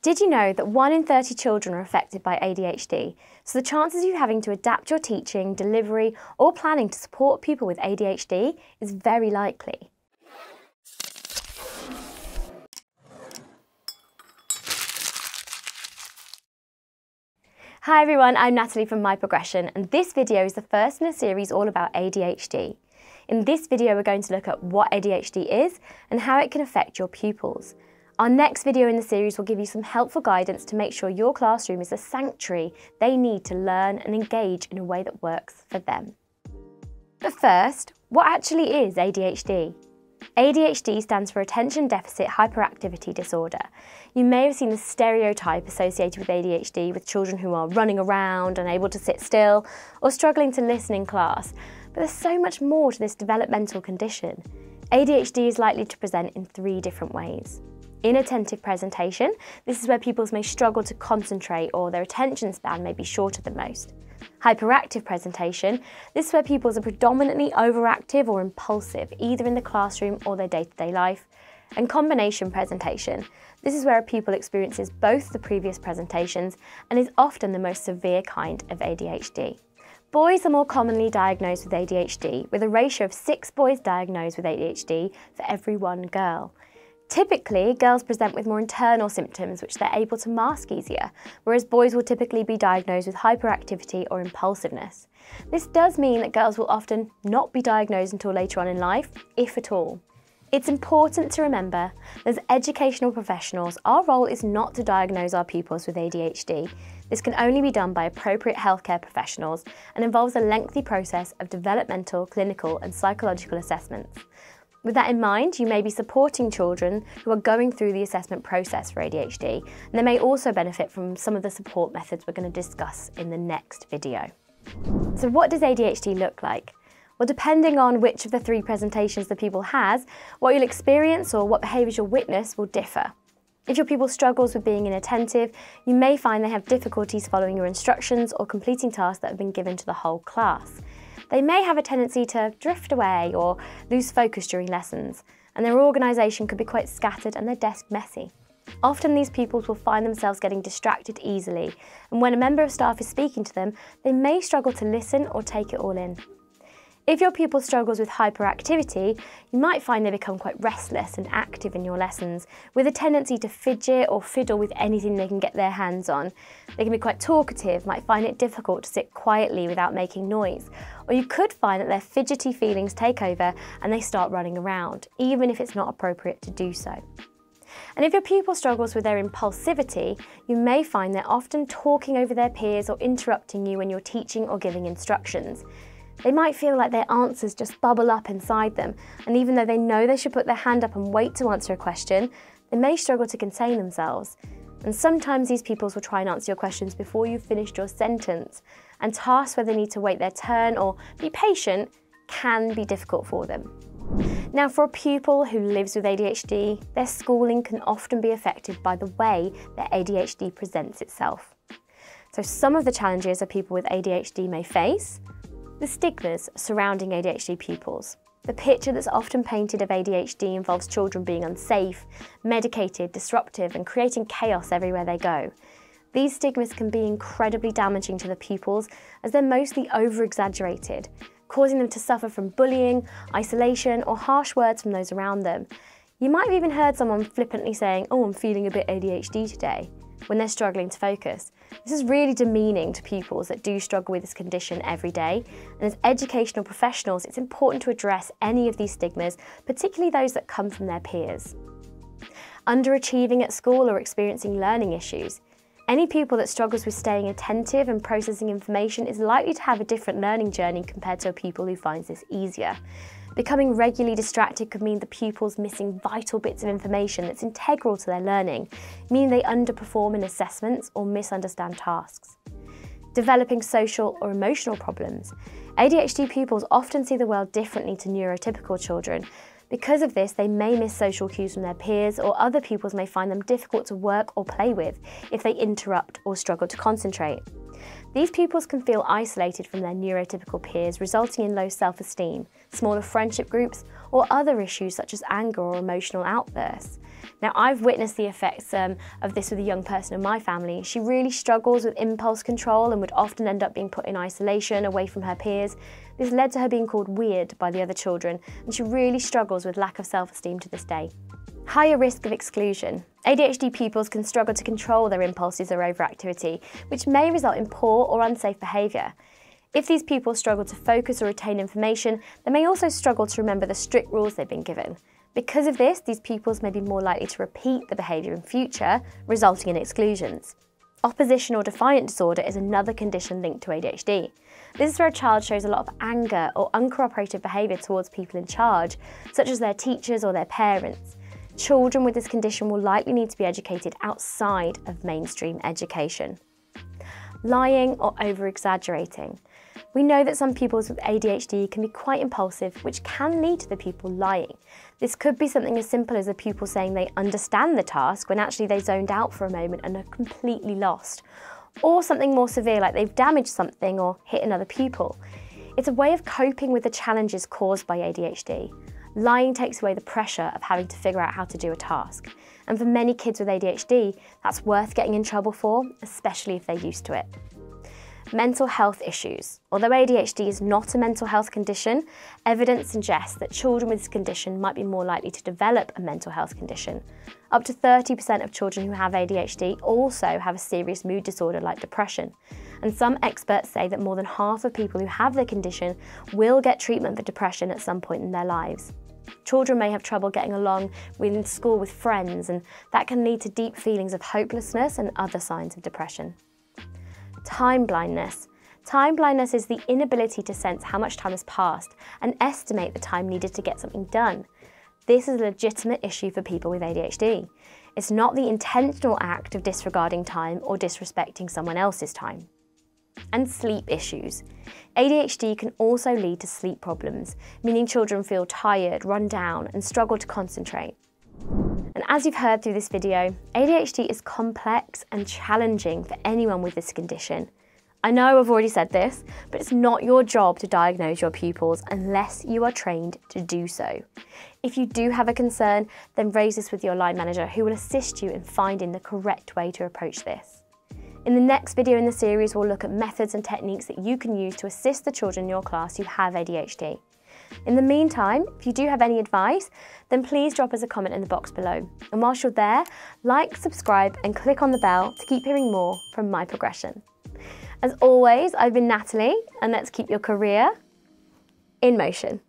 Did you know that 1 in 30 children are affected by ADHD? So the chances of you having to adapt your teaching, delivery, or planning to support people with ADHD is very likely. Hi everyone, I'm Natalie from My Progression, and this video is the first in a series all about ADHD. In this video, we're going to look at what ADHD is and how it can affect your pupils. Our next video in the series will give you some helpful guidance to make sure your classroom is the sanctuary they need to learn and engage in a way that works for them. But first, what actually is ADHD? ADHD stands for Attention Deficit Hyperactivity Disorder. You may have seen the stereotype associated with ADHD with children who are running around, unable to sit still, or struggling to listen in class. But there's so much more to this developmental condition. ADHD is likely to present in 3 different ways. Inattentive presentation. This is where pupils may struggle to concentrate or their attention span may be shorter than most. Hyperactive presentation. This is where pupils are predominantly overactive or impulsive, either in the classroom or their day-to-day life. And combination presentation. This is where a pupil experiences both the previous presentations and is often the most severe kind of ADHD. Boys are more commonly diagnosed with ADHD, with a ratio of 6 boys diagnosed with ADHD for every 1 girl. Typically, girls present with more internal symptoms which they're able to mask easier, whereas boys will typically be diagnosed with hyperactivity or impulsiveness. This does mean that girls will often not be diagnosed until later on in life, if at all. It's important to remember that as educational professionals, our role is not to diagnose our pupils with ADHD. This can only be done by appropriate healthcare professionals and involves a lengthy process of developmental, clinical and psychological assessments. With that in mind, you may be supporting children who are going through the assessment process for ADHD, and they may also benefit from some of the support methods we're going to discuss in the next video. So what does ADHD look like? Well, depending on which of the 3 presentations the pupil has, what you'll experience or what behaviours you'll witness will differ. If your pupil struggles with being inattentive, you may find they have difficulties following your instructions or completing tasks that have been given to the whole class. They may have a tendency to drift away or lose focus during lessons, and their organisation could be quite scattered and their desk messy. Often these pupils will find themselves getting distracted easily, and when a member of staff is speaking to them, they may struggle to listen or take it all in. If your pupil struggles with hyperactivity, you might find they become quite restless and active in your lessons, with a tendency to fidget or fiddle with anything they can get their hands on. They can be quite talkative, might find it difficult to sit quietly without making noise, or you could find that their fidgety feelings take over and they start running around, even if it's not appropriate to do so. And if your pupil struggles with their impulsivity, you may find they're often talking over their peers or interrupting you when you're teaching or giving instructions. They might feel like their answers just bubble up inside them, and even though they know they should put their hand up and wait to answer a question, they may struggle to contain themselves. And sometimes these pupils will try and answer your questions before you've finished your sentence, and tasks where they need to wait their turn or be patient can be difficult for them. Now, for a pupil who lives with ADHD, their schooling can often be affected by the way their ADHD presents itself. So some of the challenges a people with ADHD may face: the stigmas surrounding ADHD pupils. The picture that's often painted of ADHD involves children being unsafe, medicated, disruptive, and creating chaos everywhere they go. These stigmas can be incredibly damaging to the pupils as they're mostly over-exaggerated, causing them to suffer from bullying, isolation, or harsh words from those around them. You might have even heard someone flippantly saying, "Oh, I'm feeling a bit ADHD today," when they're struggling to focus. This is really demeaning to pupils that do struggle with this condition every day, and as educational professionals, it's important to address any of these stigmas, particularly those that come from their peers. Underachieving at school or experiencing learning issues. Any pupil that struggles with staying attentive and processing information is likely to have a different learning journey compared to a pupil who finds this easier. Becoming regularly distracted could mean the pupil's missing vital bits of information that's integral to their learning, meaning they underperform in assessments or misunderstand tasks. Developing social or emotional problems. ADHD pupils often see the world differently to neurotypical children. Because of this, they may miss social cues from their peers, or other pupils may find them difficult to work or play with if they interrupt or struggle to concentrate. These pupils can feel isolated from their neurotypical peers, resulting in low self-esteem, smaller friendship groups, or other issues such as anger or emotional outbursts. Now, I've witnessed the effects of this with a young person in my family. She really struggles with impulse control and would often end up being put in isolation, away from her peers. This led to her being called weird by the other children, and she really struggles with lack of self-esteem to this day. Higher risk of exclusion. ADHD pupils can struggle to control their impulses or overactivity, which may result in poor or unsafe behaviour. If these pupils struggle to focus or retain information, they may also struggle to remember the strict rules they've been given. Because of this, these pupils may be more likely to repeat the behaviour in future, resulting in exclusions. Opposition or defiant disorder is another condition linked to ADHD. This is where a child shows a lot of anger or uncooperative behaviour towards people in charge, such as their teachers or their parents. Children with this condition will likely need to be educated outside of mainstream education. Lying or over-exaggerating. We know that some pupils with ADHD can be quite impulsive, which can lead to the pupil lying. This could be something as simple as a pupil saying they understand the task when actually they zoned out for a moment and are completely lost. Or something more severe, like they've damaged something or hit another pupil. It's a way of coping with the challenges caused by ADHD. Lying takes away the pressure of having to figure out how to do a task. And for many kids with ADHD, that's worth getting in trouble for, especially if they're used to it. Mental health issues. Although ADHD is not a mental health condition, evidence suggests that children with this condition might be more likely to develop a mental health condition. Up to 30% of children who have ADHD also have a serious mood disorder like depression. And some experts say that more than half of people who have the condition will get treatment for depression at some point in their lives. Children may have trouble getting along in school with friends, and that can lead to deep feelings of hopelessness and other signs of depression. Time blindness. Time blindness is the inability to sense how much time has passed and estimate the time needed to get something done. This is a legitimate issue for people with ADHD. It's not the intentional act of disregarding time or disrespecting someone else's time. And sleep issues. ADHD can also lead to sleep problems, meaning children feel tired, run down, and struggle to concentrate. And as you've heard through this video, ADHD is complex and challenging for anyone with this condition. I know I've already said this, but it's not your job to diagnose your pupils unless you are trained to do so. If you do have a concern, then raise this with your line manager, who will assist you in finding the correct way to approach this. In the next video in the series, we'll look at methods and techniques that you can use to assist the children in your class who have ADHD. In the meantime, if you do have any advice, then please drop us a comment in the box below. And whilst you're there, like, subscribe and click on the bell to keep hearing more from My Progression. As always, I've been Natalie, and let's keep your career in motion.